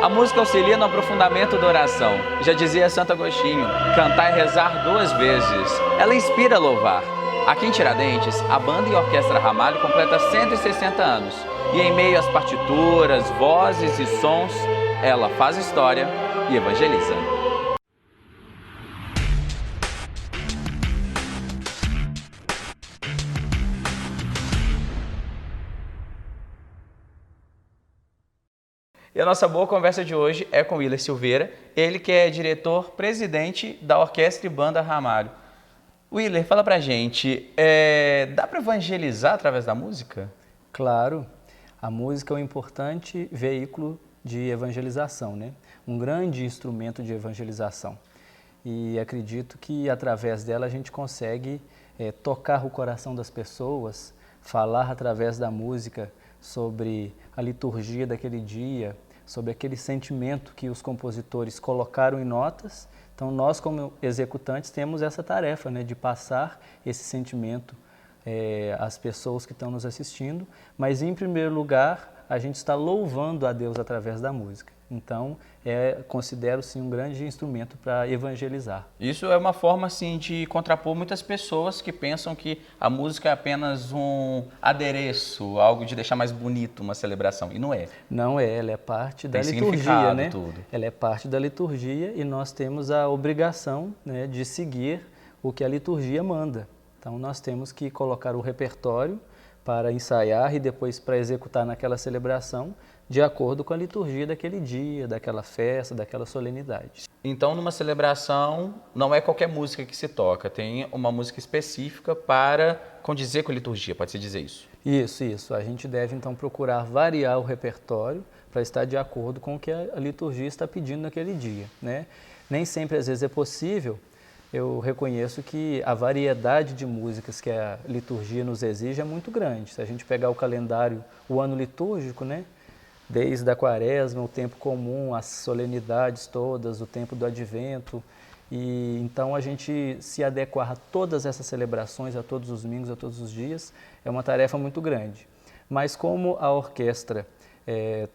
A música auxilia no aprofundamento da oração. Já dizia Santo Agostinho, cantar e rezar 2 vezes. Ela inspira a louvar. Aqui em Tiradentes, a banda e orquestra Ramalho completa 160 anos. E em meio às partituras, vozes e sons, ela faz história e evangeliza. E a nossa boa conversa de hoje é com o Willer Silveira, ele que é diretor-presidente da Orquestra e Banda Ramalho. Willer, fala pra gente, dá para evangelizar através da música? Claro, a música é um importante veículo de evangelização, né? Um grande instrumento de evangelização. E acredito que através dela a gente consegue tocar o coração das pessoas, falar através da música sobre a liturgia daquele dia, sobre aquele sentimento que os compositores colocaram em notas. Então nós, como executantes, temos essa tarefa, né, de passar esse sentimento às pessoas que estão nos assistindo, mas em primeiro lugar a gente está louvando a Deus através da música. Então considero sim um grande instrumento para evangelizar. Isso é uma forma assim de contrapor muitas pessoas que pensam que a música é apenas um adereço, algo de deixar mais bonito uma celebração, e não é. Não é, ela é parte da Tem liturgia, né? tudo. Ela é parte da liturgia e nós temos a obrigação, né, de seguir o que a liturgia manda. Então nós temos que colocar o repertório para ensaiar e depois para executar naquela celebração, de acordo com a liturgia daquele dia, daquela festa, daquela solenidade. Então, numa celebração, não é qualquer música que se toca, tem uma música específica para condizer com a liturgia, pode-se dizer isso? Isso. A gente deve, então, procurar variar o repertório para estar de acordo com o que a liturgia está pedindo naquele dia, né? Nem sempre, às vezes, é possível. Eu reconheço que a variedade de músicas que a liturgia nos exige é muito grande. Se a gente pegar o calendário, o ano litúrgico, né? Desde a quaresma, o tempo comum, as solenidades todas, o tempo do advento. E então a gente se adequar a todas essas celebrações, a todos os domingos, a todos os dias, é uma tarefa muito grande. Mas como a orquestra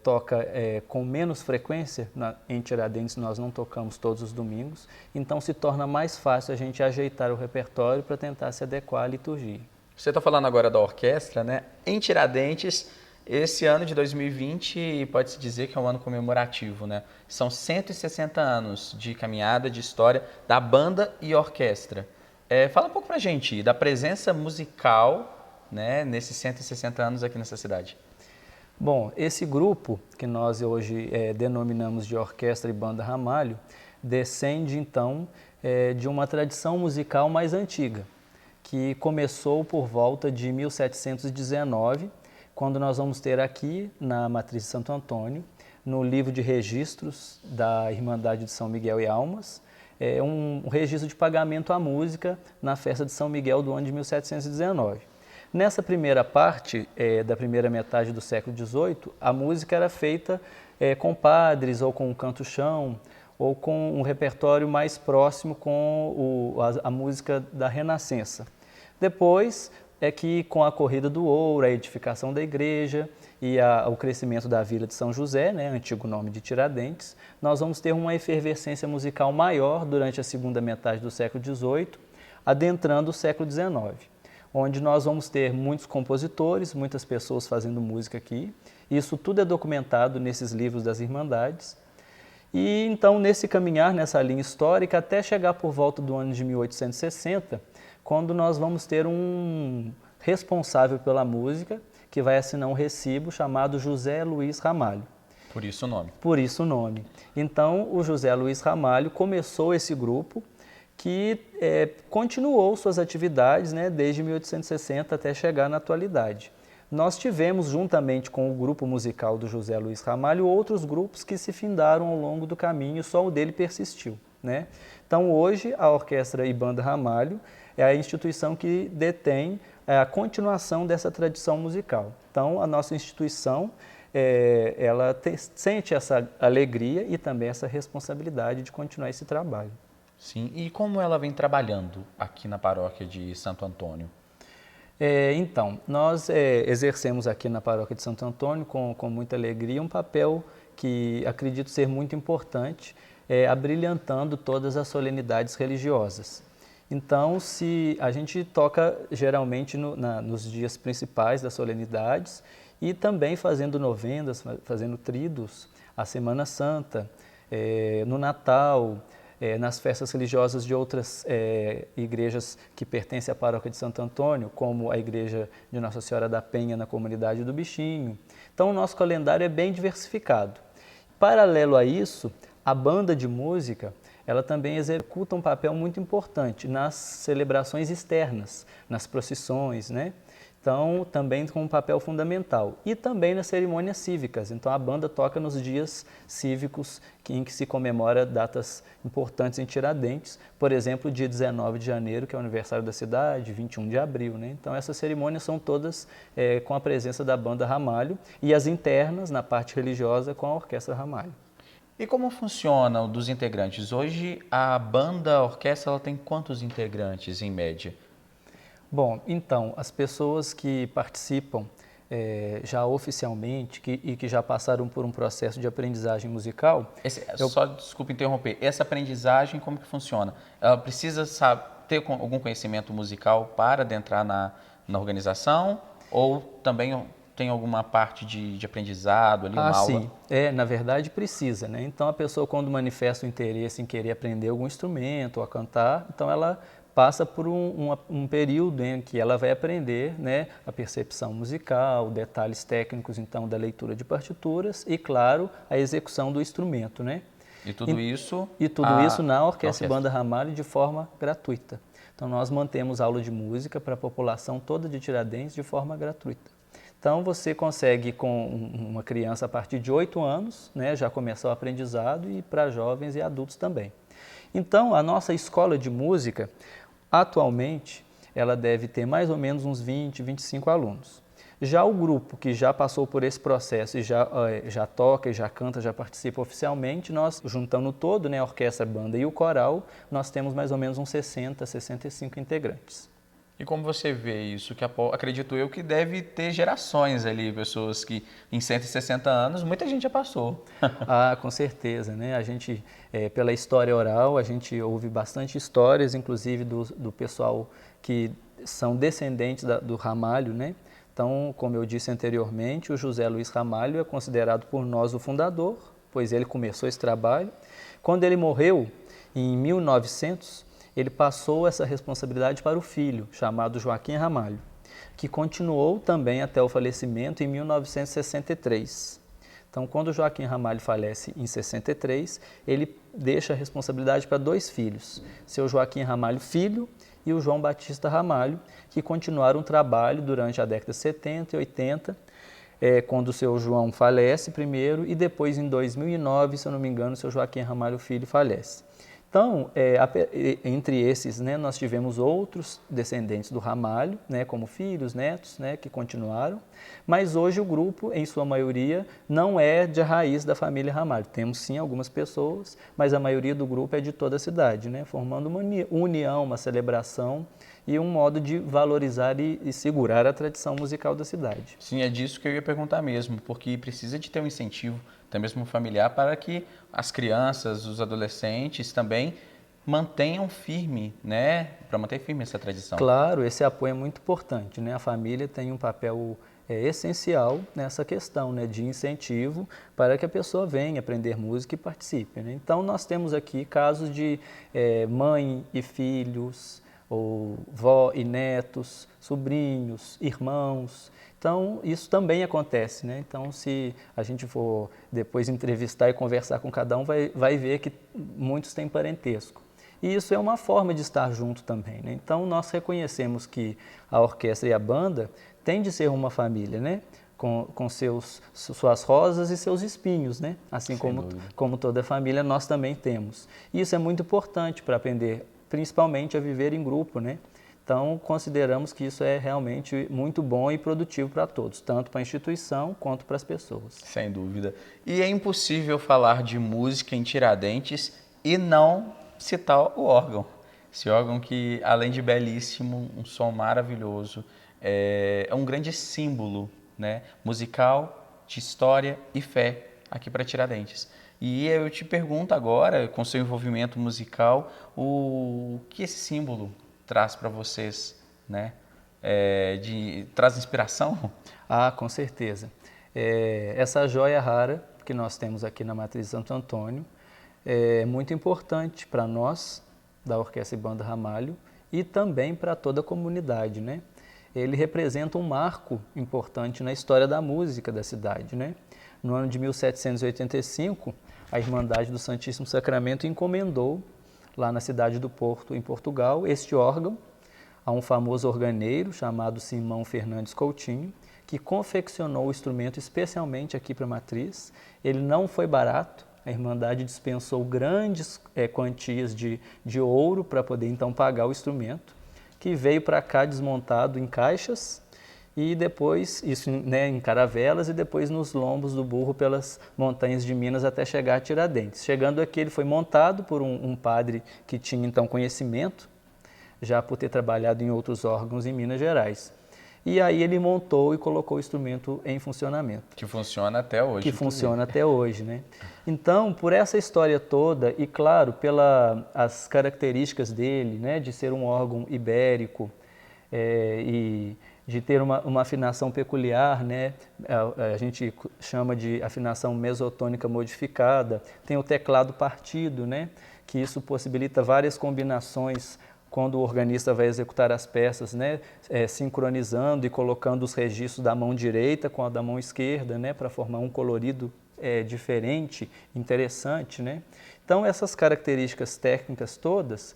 toca com menos frequência, em Tiradentes nós não tocamos todos os domingos, então se torna mais fácil a gente ajeitar o repertório para tentar se adequar à liturgia. Você está falando agora da orquestra, né? Em Tiradentes, esse ano de 2020 pode-se dizer que é um ano comemorativo, né? São 160 anos de caminhada, de história da banda e orquestra. Fala um pouco pra gente da presença musical, né, nesses 160 anos aqui nessa cidade. Bom, esse grupo, que nós hoje denominamos de Orquestra e Banda Ramalho, descende então de uma tradição musical mais antiga, que começou por volta de 1719, quando nós vamos ter aqui, na Matriz de Santo Antônio, no livro de registros da Irmandade de São Miguel e Almas, um registro de pagamento à música na festa de São Miguel do ano de 1719. Nessa primeira parte, da primeira metade do século XVIII, a música era feita com padres, ou com um canto-chão, ou com um repertório mais próximo com a música da Renascença. Depois é que, com a corrida do ouro, a edificação da igreja e o crescimento da Vila de São José, né, antigo nome de Tiradentes, nós vamos ter uma efervescência musical maior durante a segunda metade do século XVIII, adentrando o século XIX. Onde nós vamos ter muitos compositores, muitas pessoas fazendo música aqui. Isso tudo é documentado nesses livros das Irmandades. E então, nesse caminhar, nessa linha histórica, até chegar por volta do ano de 1860, quando nós vamos ter um responsável pela música, que vai assinar um recibo chamado José Luiz Ramalho. Por isso o nome. Por isso o nome. Então, o José Luiz Ramalho começou esse grupo, que continuou suas atividades, né, desde 1860 até chegar na atualidade. Nós tivemos, juntamente com o grupo musical do José Luiz Ramalho, outros grupos que se findaram ao longo do caminho, só o dele persistiu, né? Então, hoje, a Orquestra e Banda Ramalho é a instituição que detém a continuação dessa tradição musical. Então, a nossa instituição, ela sente essa alegria e também essa responsabilidade de continuar esse trabalho. Sim, e como ela vem trabalhando aqui na paróquia de Santo Antônio? Então, nós exercemos aqui na paróquia de Santo Antônio com muita alegria um papel que acredito ser muito importante, abrilhantando todas as solenidades religiosas. Então, se a gente toca geralmente nos dias principais das solenidades e também fazendo novenas, fazendo tridos, a Semana Santa, no Natal, nas festas religiosas de outras igrejas que pertencem à paróquia de Santo Antônio, como a igreja de Nossa Senhora da Penha na comunidade do Bichinho. Então, o nosso calendário é bem diversificado. Paralelo a isso, a banda de música, ela também executa um papel muito importante nas celebrações externas, nas procissões, né? Então, também com um papel fundamental. E também nas cerimônias cívicas. Então, a banda toca nos dias cívicos em que se comemora datas importantes em Tiradentes. Por exemplo, dia 19 de janeiro, que é o aniversário da cidade, 21 de abril, né? Então, essas cerimônias são todas com a presença da banda Ramalho e as internas, na parte religiosa, com a orquestra Ramalho. E como funciona o dos integrantes? Hoje, a banda, a orquestra, ela tem quantos integrantes, em média? Bom, então, as pessoas que participam já oficialmente e que já passaram por um processo de aprendizagem musical... Só, desculpa interromper, essa aprendizagem como que funciona? Ela precisa ter algum conhecimento musical para adentrar na organização ou também tem alguma parte de aprendizado ali, uma aula? Sim. Na verdade precisa, né? Então a pessoa quando manifesta o interesse em querer aprender algum instrumento ou a cantar, então ela passa por um período em que ela vai aprender, né, a percepção musical, detalhes técnicos então da leitura de partituras e, claro, a execução do instrumento, né? E tudo isso? E tudo isso na Orquestra e Banda Ramalho de forma gratuita. Então nós mantemos aula de música para a população toda de Tiradentes de forma gratuita. Então você consegue com uma criança a partir de 8 anos, né, já começar o aprendizado e para jovens e adultos também. Então a nossa escola de música, atualmente, ela deve ter mais ou menos uns 20, 25 alunos. Já o grupo que já passou por esse processo e já toca e já canta, já participa oficialmente, nós juntando todo, né, a orquestra, a banda e o coral, nós temos mais ou menos uns 60, 65 integrantes. E como você vê isso? Que acredito eu que deve ter gerações ali, pessoas que em 160 anos, muita gente já passou. Com certeza, né? A gente, pela história oral, a gente ouve bastante histórias, inclusive do pessoal que são descendentes do Ramalho, né? Então, como eu disse anteriormente, o José Luiz Ramalho é considerado por nós o fundador, pois ele começou esse trabalho. Quando ele morreu, em 1900, ele passou essa responsabilidade para o filho, chamado Joaquim Ramalho, que continuou também até o falecimento em 1963. Então, quando Joaquim Ramalho falece em 63, ele deixa a responsabilidade para 2 filhos, seu Joaquim Ramalho Filho e o João Batista Ramalho, que continuaram o trabalho durante a década de 70 e 80, quando o seu João falece primeiro e depois em 2009, se eu não me engano, o seu Joaquim Ramalho Filho falece. Então, entre esses, né, nós tivemos outros descendentes do Ramalho, né, como filhos, netos, né, que continuaram, mas hoje o grupo, em sua maioria, não é de raiz da família Ramalho. Temos sim algumas pessoas, mas a maioria do grupo é de toda a cidade, né, formando uma união, uma celebração e um modo de valorizar e segurar a tradição musical da cidade. Sim, é disso que eu ia perguntar mesmo, porque precisa de ter um incentivo, até mesmo familiar, para que as crianças, os adolescentes também mantenham firme, né, para manter firme essa tradição. Claro, esse apoio é muito importante, né? A família tem um papel essencial nessa questão, né, de incentivo para que a pessoa venha aprender música e participe, né? Então nós temos aqui casos de mãe e filhos, ou vó e netos, sobrinhos, irmãos. Então, isso também acontece, né? Então, se a gente for depois entrevistar e conversar com cada um, vai ver que muitos têm parentesco. E isso é uma forma de estar junto também, né? Então, nós reconhecemos que a orquestra e a banda têm de ser uma família, né? Com suas rosas e seus espinhos, né? Assim como toda família, nós também temos. E isso é muito importante para aprender, principalmente a viver em grupo, né? Então, consideramos que isso é realmente muito bom e produtivo para todos, tanto para a instituição quanto para as pessoas. Sem dúvida. E é impossível falar de música em Tiradentes e não citar o órgão. Esse órgão que, além de belíssimo, um som maravilhoso, é um grande símbolo, né, musical, de história e fé aqui para Tiradentes. E eu te pergunto agora, com seu envolvimento musical, o que esse símbolo traz para vocês, né? Traz inspiração? Ah, com certeza. Essa joia rara que nós temos aqui na Matriz de Santo Antônio é muito importante para nós, da Orquestra e Banda Ramalho, e também para toda a comunidade, né? Ele representa um marco importante na história da música da cidade, né? No ano de 1785, a Irmandade do Santíssimo Sacramento encomendou, lá na cidade do Porto, em Portugal, este órgão a um famoso organeiro chamado Simão Fernandes Coutinho, que confeccionou o instrumento especialmente aqui para a Matriz. Ele não foi barato, a Irmandade dispensou grandes quantias de ouro para poder então pagar o instrumento, que veio para cá desmontado em caixas e depois, isso né, em caravelas e depois nos lombos do burro pelas montanhas de Minas até chegar a Tiradentes. Chegando aqui ele foi montado por um padre que tinha então conhecimento, já por ter trabalhado em outros órgãos em Minas Gerais. E aí ele montou e colocou o instrumento em funcionamento. Que funciona até hoje. Que funciona até hoje, né? Então, por essa história toda e, claro, pelas características dele, né, de ser um órgão ibérico e de ter uma afinação peculiar, né? A gente chama de afinação mesotônica modificada, tem o teclado partido, né? Que isso possibilita várias combinações quando o organista vai executar as peças, né, sincronizando e colocando os registros da mão direita com a da mão esquerda, né, para formar um colorido diferente, interessante, né? Então, essas características técnicas todas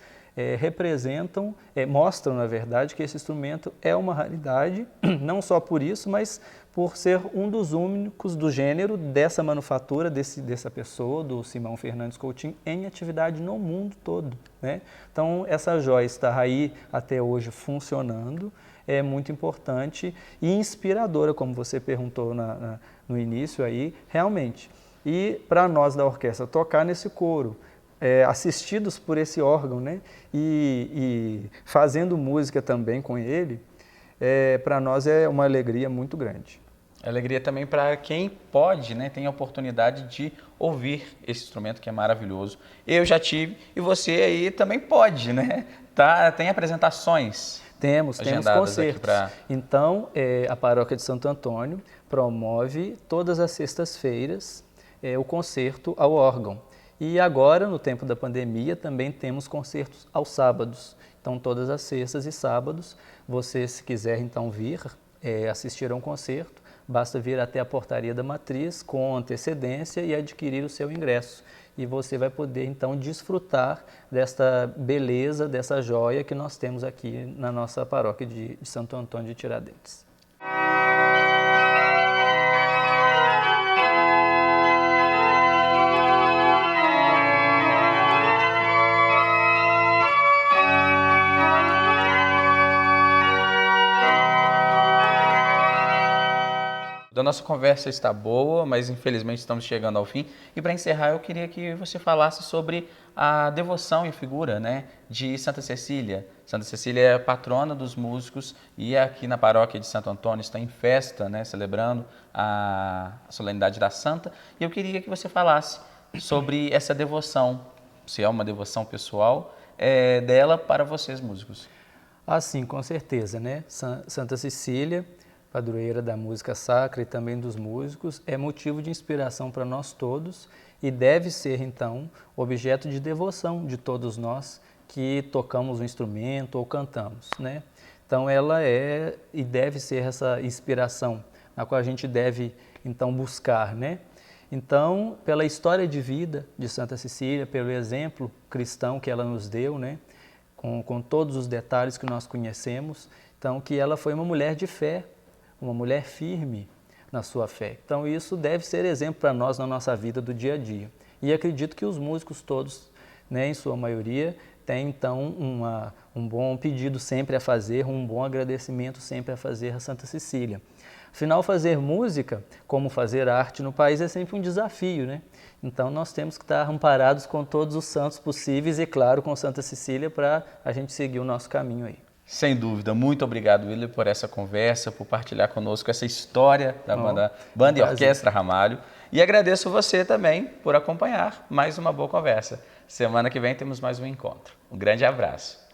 mostram, na verdade, que esse instrumento é uma raridade, não só por isso, mas por ser um dos únicos do gênero dessa manufatura, dessa pessoa, do Simão Fernandes Coutinho, em atividade no mundo todo, né? Então, essa joia está aí até hoje funcionando, é muito importante e inspiradora, como você perguntou no início aí, realmente. E para nós da orquestra tocar nesse coro, assistidos por esse órgão, né? E fazendo música também com ele, para nós é uma alegria muito grande. Alegria também para quem pode, né, tem a oportunidade de ouvir esse instrumento que é maravilhoso. Eu já tive e você aí também pode, né? Tem apresentações. Temos concertos. Então, a Paróquia de Santo Antônio promove todas as sextas-feiras o concerto ao órgão. E agora, no tempo da pandemia, também temos concertos aos sábados. Então, todas as sextas e sábados, você, se quiser então vir assistir a um concerto, basta vir até a portaria da Matriz com antecedência e adquirir o seu ingresso. E você vai poder então desfrutar desta beleza, dessa joia que nós temos aqui na nossa paróquia de Santo Antônio de Tiradentes. A nossa conversa está boa, mas infelizmente estamos chegando ao fim. E para encerrar, eu queria que você falasse sobre a devoção e figura, né, de Santa Cecília. Santa Cecília é a patrona dos músicos e aqui na paróquia de Santo Antônio está em festa, né, celebrando a solenidade da Santa. E eu queria que você falasse sobre essa devoção, se é uma devoção pessoal, dela para vocês músicos. Ah, sim, com certeza, né? Santa Cecília, padroeira da música sacra e também dos músicos, é motivo de inspiração para nós todos e deve ser, então, objeto de devoção de todos nós que tocamos um instrumento ou cantamos, né? Então, ela é e deve ser essa inspiração na qual a gente deve, então, buscar, né? Então, pela história de vida de Santa Cecília, pelo exemplo cristão que ela nos deu, né? Com todos os detalhes que nós conhecemos, então, que ela foi uma mulher de fé, uma mulher firme na sua fé. Então, isso deve ser exemplo para nós na nossa vida do dia a dia. E acredito que os músicos todos, né, em sua maioria, têm, então, um bom pedido sempre a fazer, um bom agradecimento sempre a fazer a Santa Cecília. Afinal, fazer música, como fazer arte no país, é sempre um desafio, né? Então, nós temos que estar amparados com todos os santos possíveis e, claro, com Santa Cecília para a gente seguir o nosso caminho aí. Sem dúvida. Muito obrigado, William, por essa conversa, por partilhar conosco essa história da banda e Orquestra Ramalho. E agradeço você também por acompanhar mais uma boa conversa. Semana que vem temos mais um encontro. Um grande abraço.